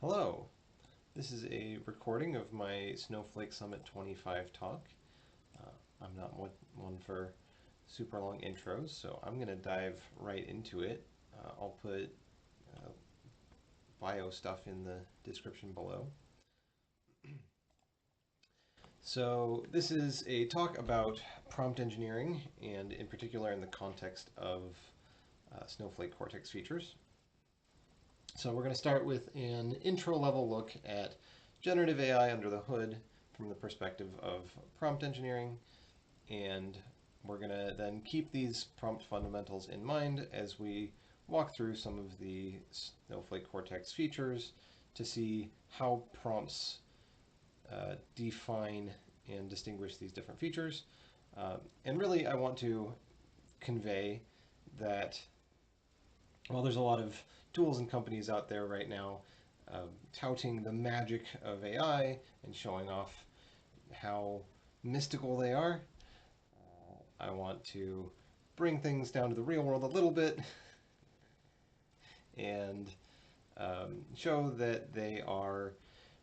Hello, this is a recording of my Snowflake Summit 25 talk. I'm not one for super long intros, so I'm going to dive right into it. I'll put bio stuff in the description below. So this is a talk about prompt engineering, and in particular in the context of Snowflake Cortex features. So we're going to start with an intro level look at generative AI under the hood from the perspective of prompt engineering. And we're going to then keep these prompt fundamentals in mind as we walk through some of the Snowflake Cortex features to see how prompts define and distinguish these different features. And really, I want to convey that while there's a lot of tools and companies out there right now touting the magic of AI and showing off how mystical they are, I want to bring things down to the real world a little bit and show that they are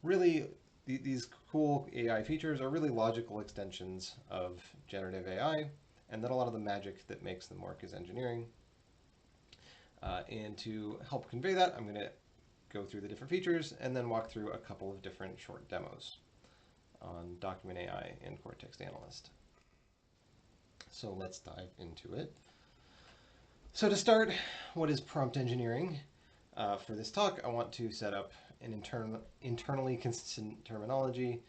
really, these cool AI features are really logical extensions of generative AI, and that a lot of the magic that makes them work is engineering. And to help convey that, I'm going to go through the different features and then walk through a couple of different short demos on Document AI and Cortex Analyst. So let's dive into it. So to start, what is prompt engineering? For this talk, I want to set up an internally consistent terminology.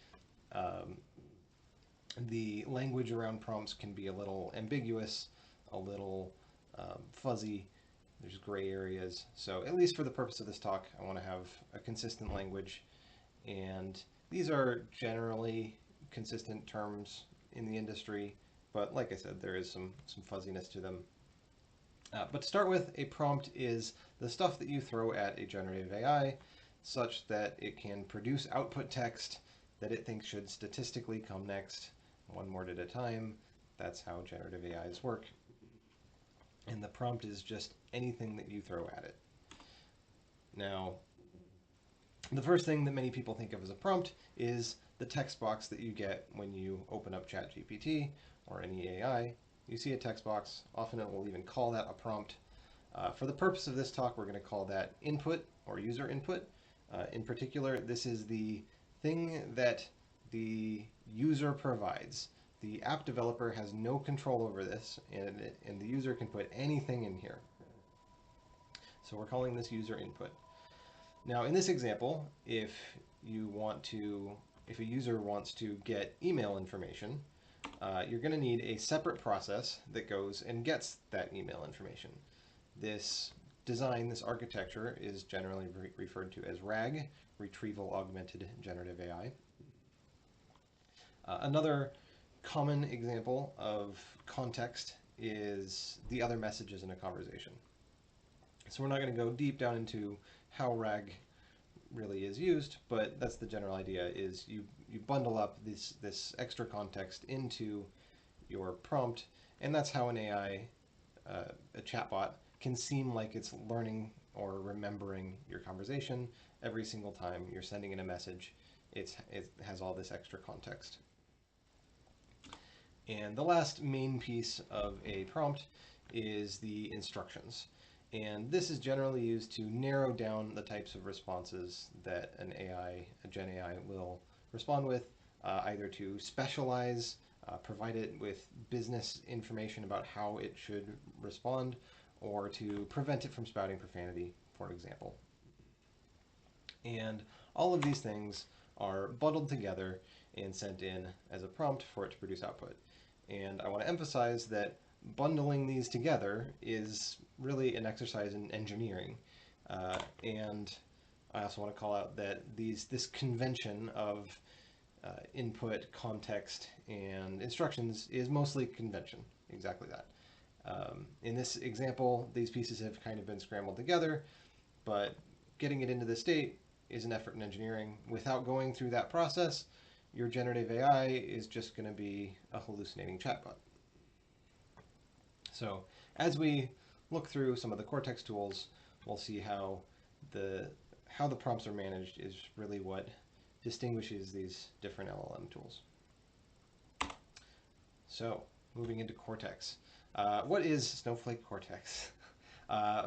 The language around prompts can be a little ambiguous, a little fuzzy. There's gray areas. So at least for the purpose of this talk, I want to have a consistent language. And these are generally consistent terms in the industry, but like I said, there is some fuzziness to them. But to start with, a prompt is the stuff that you throw at a generative AI such that it can produce output text that it thinks should statistically come next, one word at a time. That's how generative AIs work. And the prompt is just anything that you throw at it. Now, the first thing that many people think of as a prompt is the text box that you get when you open up ChatGPT or any AI. You see a text box, often it will even call that a prompt. For the purpose of this talk, we're going to call that input or user input. In particular, this is the thing that the user provides. The app developer has no control over this, and the user can put anything in here. So we're calling this user input. Now, in this example, if a user wants to get email information, you're going to need a separate process that goes and gets that email information. This design, this architecture, is generally referred to as RAG, Retrieval Augmented Generative AI. Another common example of context is the other messages in a conversation. So we're not going to go deep down into how RAG really is used, but that's the general idea, is you bundle up this extra context into your prompt, and that's how an AI, a chatbot, can seem like it's learning or remembering your conversation every single time you're sending in a message. It has all this extra context. And the last main piece of a prompt is the instructions. And this is generally used to narrow down the types of responses that a Gen AI will respond with, either to specialize, provide it with business information about how it should respond, or to prevent it from spouting profanity, for example. And all of these things are bundled together and sent in as a prompt for it to produce output. And I want to emphasize that bundling these together is really an exercise in engineering. And I also want to call out that this convention of input, context, and instructions is mostly convention, exactly that. In this example, these pieces have kind of been scrambled together, but getting it into the state is an effort in engineering. Without going through that process, your generative AI is just going to be a hallucinating chatbot. So as we look through some of the Cortex tools, we'll see how how the prompts are managed is really what distinguishes these different LLM tools. So, moving into Cortex. What is Snowflake Cortex?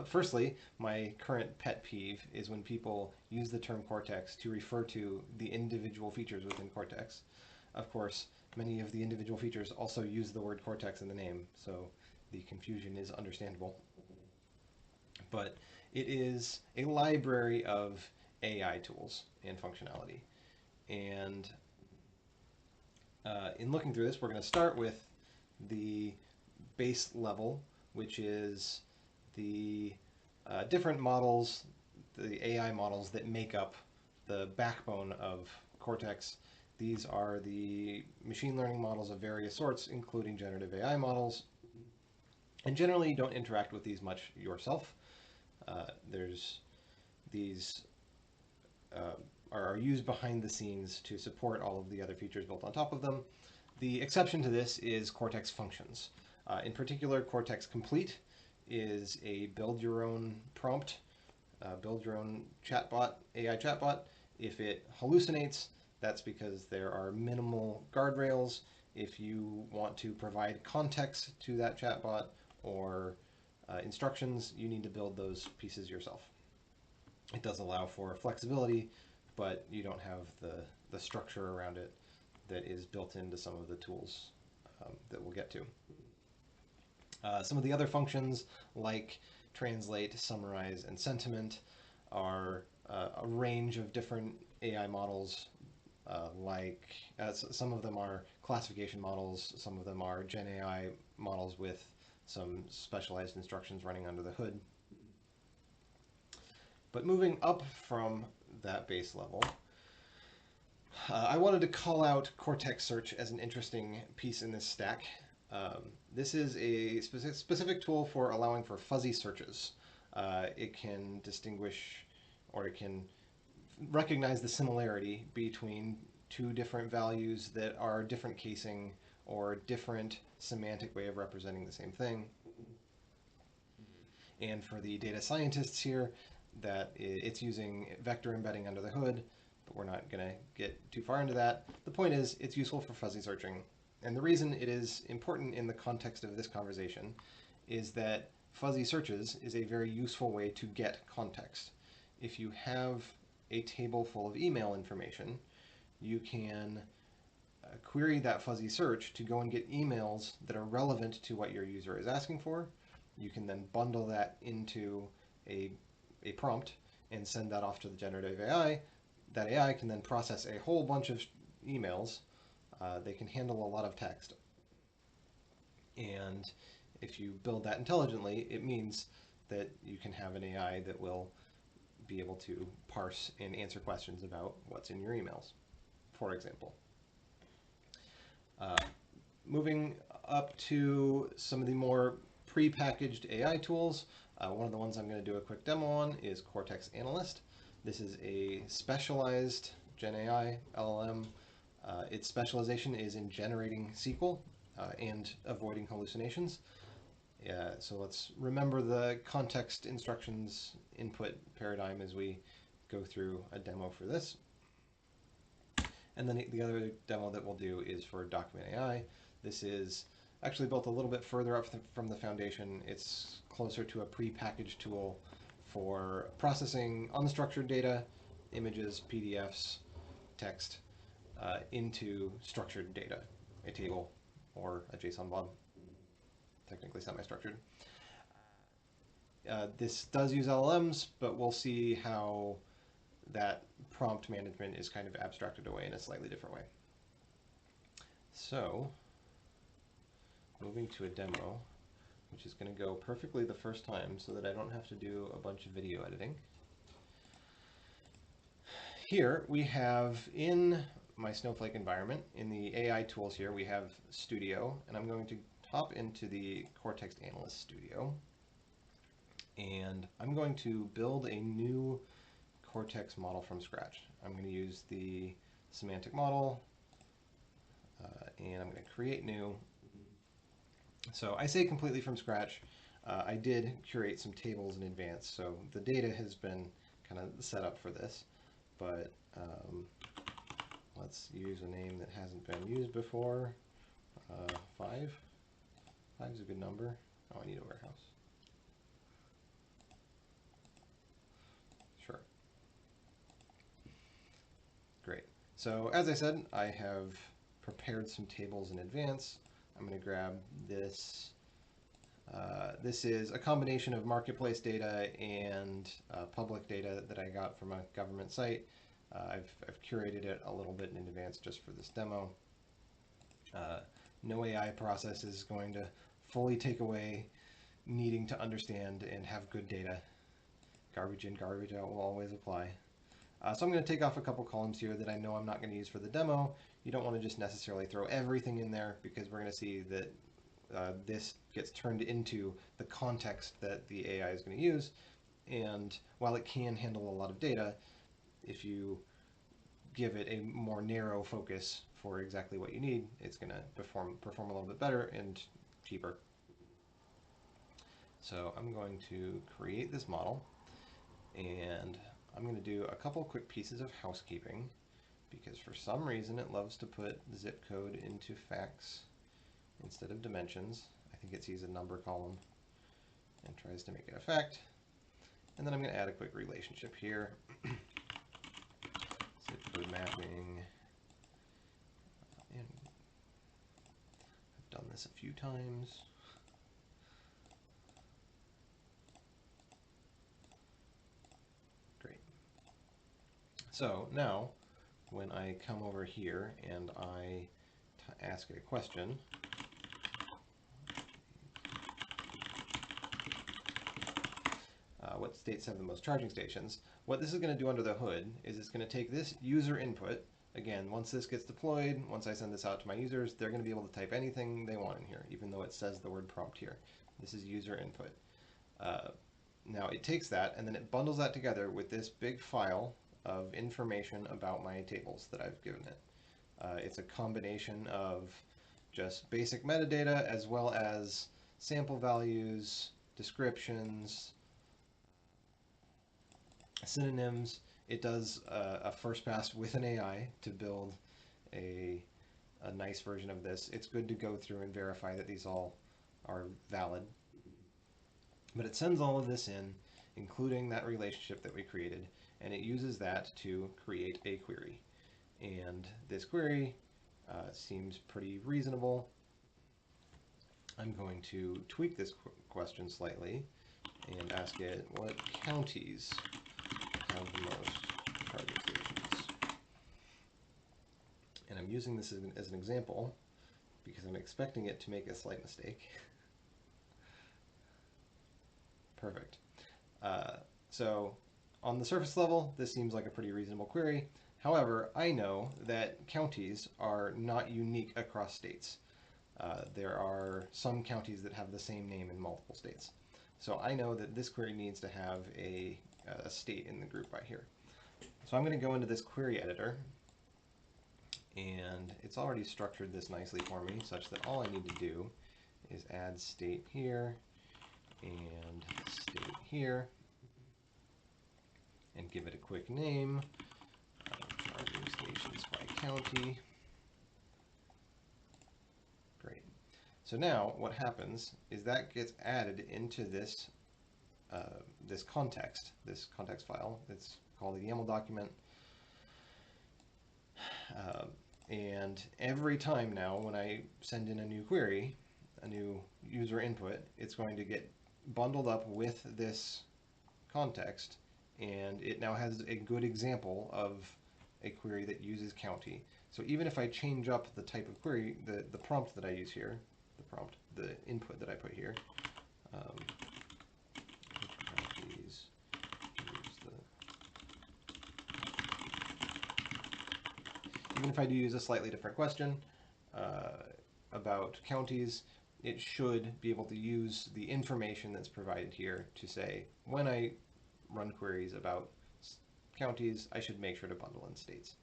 Firstly, my current pet peeve is when people use the term Cortex to refer to the individual features within Cortex. Of course, many of the individual features also use the word Cortex in the name, so the confusion is understandable. But it is a library of AI tools and functionality. And in looking through this, we're going to start with the base level, which is the different models, the AI models that make up the backbone of Cortex. These are the machine learning models of various sorts, including generative AI models. And generally, you don't interact with these much yourself. There's these are used behind the scenes to support all of the other features built on top of them. The exception to this is Cortex functions. In particular, Cortex Complete is a build your own prompt, build your own chatbot, AI chatbot. If it hallucinates, that's because there are minimal guardrails. If you want to provide context to that chatbot or instructions, you need to build those pieces yourself. It does allow for flexibility, but you don't have the structure around it that is built into some of the tools that we'll get to. Some of the other functions like translate, summarize, and sentiment are a range of different AI models. Some of them are classification models, some of them are Gen AI models with some specialized instructions running under the hood. But moving up from that base level, I wanted to call out Cortex Search as an interesting piece in this stack. This is a specific tool for allowing for fuzzy searches. It can distinguish, or it can recognize the similarity between two different values that are different casing or different semantic way of representing the same thing. And for the data scientists here, that it's using vector embedding under the hood, but we're not going to get too far into that. The point is, it's useful for fuzzy searching. And the reason it is important in the context of this conversation is that fuzzy searches is a very useful way to get context. If you have a table full of email information, you can query that fuzzy search to go and get emails that are relevant to what your user is asking for. You can then bundle that into a prompt and send that off to the generative AI. That AI can then process a whole bunch of emails. They can handle a lot of text. And if you build that intelligently, it means that you can have an AI that will be able to parse and answer questions about what's in your emails, for example. Moving up to some of the more pre-packaged AI tools, one of the ones I'm going to do a quick demo on is Cortex Analyst. This is a specialized Gen AI LLM. Its specialization is in generating SQL and avoiding hallucinations. So let's remember the context instructions input paradigm as we go through a demo for this. And then the other demo that we'll do is for Document AI. This is actually built a little bit further up from the foundation. It's closer to a pre-packaged tool for processing unstructured data, images, PDFs, text, into structured data, a table or a JSON blob, technically semi-structured. This does use LLMs, but we'll see how that prompt management is kind of abstracted away in a slightly different way. So, moving to a demo, which is going to go perfectly the first time so that I don't have to do a bunch of video editing. Here we have in my Snowflake environment, in the AI tools here, we have Studio, and I'm going to hop into the Cortex Analyst Studio, and I'm going to build a new Cortex model from scratch. I'm going to use the semantic model, and I'm going to create new. So I say completely from scratch. I did curate some tables in advance, so the data has been kind of set up for this, but let's use a name that hasn't been used before. 5. 5 is a good number. Oh, I need a warehouse. Sure. Great. So as I said, I have prepared some tables in advance. I'm going to grab this. This is a combination of marketplace data and public data that I got from a government site. I've curated it a little bit in advance just for this demo. No AI process is going to fully take away needing to understand and have good data. Garbage in, garbage out will always apply. So I'm going to take off a couple columns here that I know I'm not going to use for the demo. You don't want to just necessarily throw everything in there, because we're going to see that this gets turned into the context that the AI is going to use. And while it can handle a lot of data, if you give it a more narrow focus for exactly what you need, it's going to perform a little bit better and cheaper. So I'm going to create this model, and I'm going to do a couple quick pieces of housekeeping, because for some reason it loves to put zip code into facts instead of dimensions. I think it sees a number column and tries to make it a fact. And then I'm going to add a quick relationship here. Zip code mapping. And I've done this a few times. Great. So now, when I come over here and I ask a question, what states have the most charging stations? What this is going to do under the hood is it's going to take this user input. Again, once this gets deployed, once I send this out to my users, they're going to be able to type anything they want in here, even though it says the word prompt here. This is user input. Now it takes that and then it bundles that together with this big file of information about my tables that I've given it. It's a combination of just basic metadata as well as sample values, descriptions, synonyms. It does a first pass with an AI to build a nice version of this. It's good to go through and verify that these all are valid. But it sends all of this in, including that relationship that we created, and it uses that to create a query. And this query seems pretty reasonable. I'm going to tweak this question slightly and ask it, what counties have the most charging stations? And I'm using this as an example because I'm expecting it to make a slight mistake. Perfect. So on the surface level, this seems like a pretty reasonable query. However, I know that counties are not unique across states. There are some counties that have the same name in multiple states. So I know that this query needs to have a state in the group right here. So I'm going to go into this query editor, and it's already structured this nicely for me such that all I need to do is add state here and state here and give it a quick name, charging stations by county. Great. So now what happens is that gets added into this this context file. It's called a YAML document. And every time now when I send in a new query, a new user input, it's going to get bundled up with this context, and it now has a good example of a query that uses county. So even if I change up the type of query, the prompt that I use here, the input that I put here, even if I do use a slightly different question about counties, it should be able to use the information that's provided here to say, when I run queries about counties, I should make sure to bundle in states.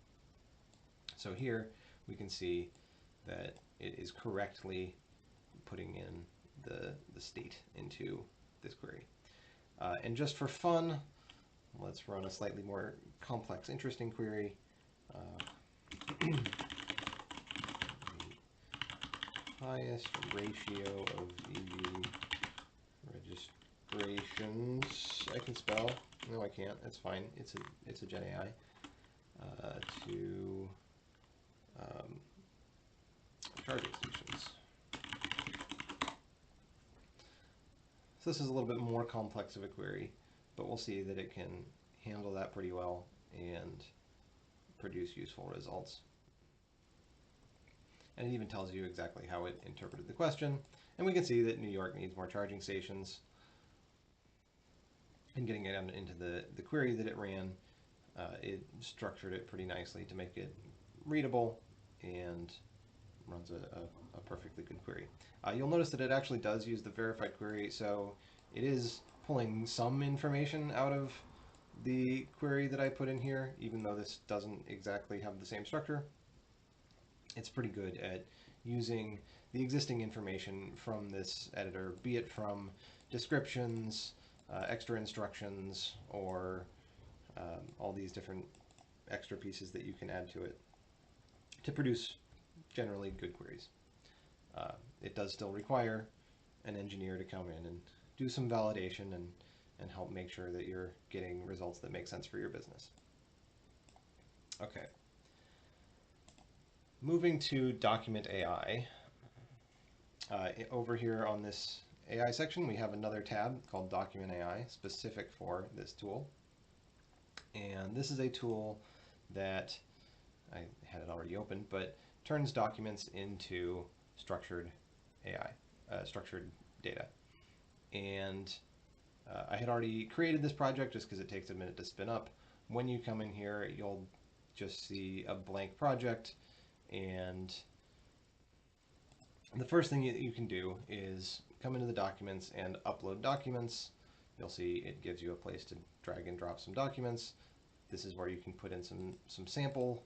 So here we can see that it is correctly putting in the state into this query. And just for fun, Let's run a slightly more complex, interesting query. Highest ratio of EV registrations. I can spell. No, I can't. That's fine. It's a Gen AI. To charging stations. So this is a little bit more complex of a query, but we'll see that it can handle that pretty well and produce useful results. And it even tells you exactly how it interpreted the question. And we can see that New York needs more charging stations. And getting it into the query that it ran, it structured it pretty nicely to make it readable and runs a perfectly good query. You'll notice that it actually does use the verified query, so it is pulling some information out of the query that I put in here, even though this doesn't exactly have the same structure. It's pretty good at using the existing information from this editor, be it from descriptions, extra instructions, or all these different extra pieces that you can add to it to produce generally good queries. It does still require an engineer to come in and do some validation and help make sure that you're getting results that make sense for your business. Okay. Moving to Document AI. Over here on this AI section, we have another tab called Document AI, specific for this tool. And this is a tool that I had it already open, but turns documents into structured AI, structured data. And I had already created this project just because it takes a minute to spin up. When you come in here, you'll just see a blank project, and the first thing you can do is come into the documents and upload documents. You'll see it gives you a place to drag and drop some documents. This is where you can put in some sample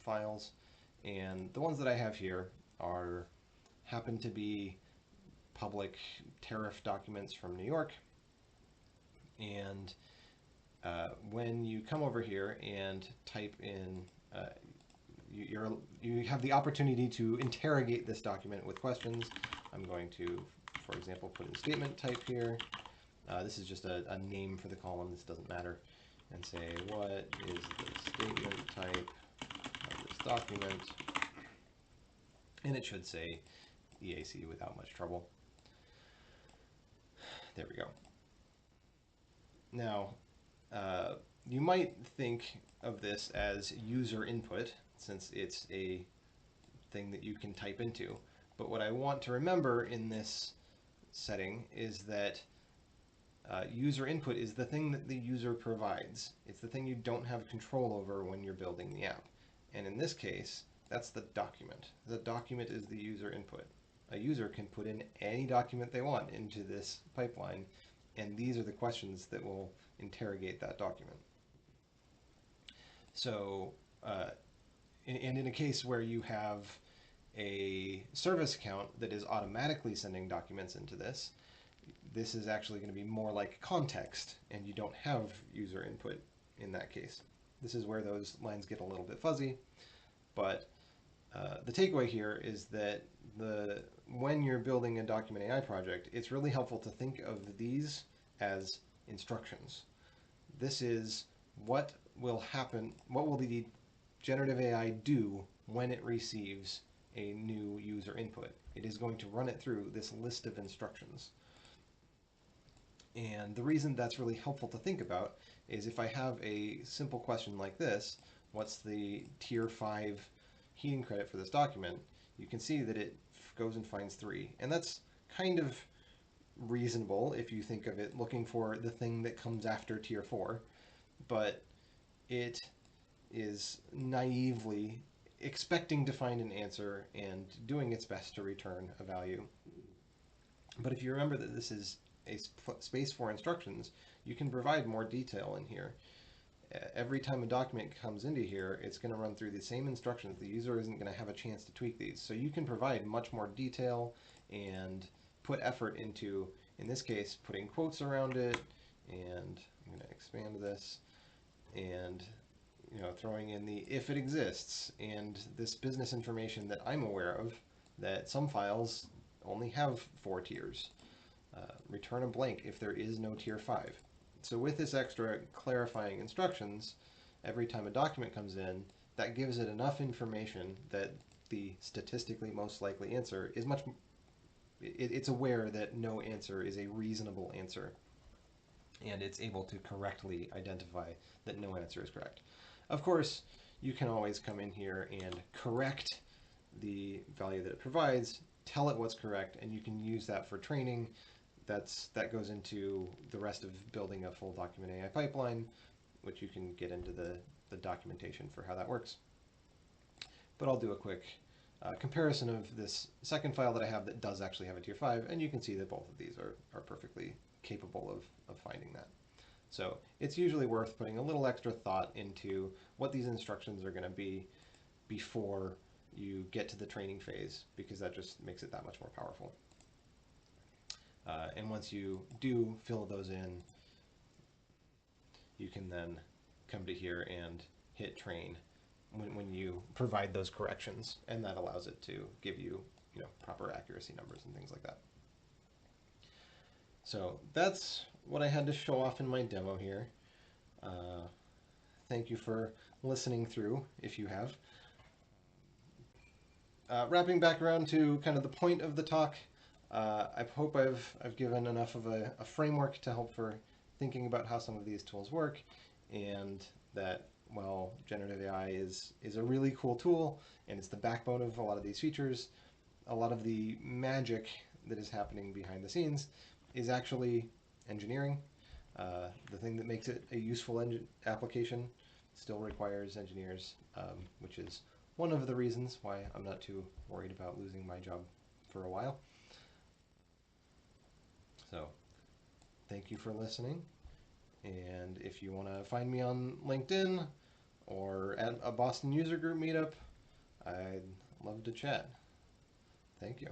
files, and the ones that I have here happen to be public tariff documents from New York. And when you come over here and type in, you have the opportunity to interrogate this document with questions. I'm going to, for example, put in statement type here. This is just a name for the column. This doesn't matter. And say, what is the statement type of this document? And it should say EAC without much trouble. There we go. Now, you might think of this as user input, since it's a thing that you can type into. But what I want to remember in this setting is that user input is the thing that the user provides. It's the thing you don't have control over when you're building the app. And in this case, that's the document. The document is the user input. A user can put in any document they want into this pipeline, and these are the questions that will interrogate that document. So, and in a case where you have a service account that is automatically sending documents into this, this is actually going to be more like context, and you don't have user input in that case. This is where those lines get a little bit fuzzy, but the takeaway here is that when you're building a document AI project, it's really helpful to think of these as instructions. This is what will happen, what will the generative AI do when it receives a new user input. It is going to run it through this list of instructions. And the reason that's really helpful to think about is if I have a simple question like this, what's the tier 5 heating credit for this document, you can see that it goes and finds 3. And that's kind of reasonable if you think of it looking for the thing that comes after tier 4, but it is naively expecting to find an answer and doing its best to return a value. But if you remember that this is a space for instructions, you can provide more detail in here. Every time a document comes into here, it's going to run through the same instructions. The user isn't going to have a chance to tweak these. So you can provide much more detail and put effort into, in this case, putting quotes around it. And I'm going to expand this. and throwing in the if it exists and this business information that I'm aware of, that some files only have 4 tiers. Return a blank if there is no tier 5. So with this extra clarifying instructions, every time a document comes in, that gives it enough information that the statistically most likely answer is it's aware that no answer is a reasonable answer, and it's able to correctly identify that no answer is correct. Of course, you can always come in here and correct the value that it provides, tell it what's correct, and you can use that for training. That goes into the rest of building a full document AI pipeline, which you can get into the documentation for how that works. But I'll do a quick comparison of this second file that I have that does actually have a tier 5, and you can see that both of these are perfectly capable of finding that. So it's usually worth putting a little extra thought into what these instructions are going to be before you get to the training phase, because that just makes it that much more powerful. And once you do fill those in, you can then come to here and hit train when you provide those corrections, and that allows it to give you, proper accuracy numbers and things like that. So that's what I had to show off in my demo here. Thank you for listening through, if you have. Wrapping back around to kind of the point of the talk, I hope I've given enough of a framework to help for thinking about how some of these tools work, and that while generative AI is a really cool tool and it's the backbone of a lot of these features, a lot of the magic that is happening behind the scenes is actually engineering. The thing that makes it a useful application still requires engineers, which is one of the reasons why I'm not too worried about losing my job for a while. So thank you for listening. And if you want to find me on LinkedIn or at a Boston user group meetup, I'd love to chat. Thank you.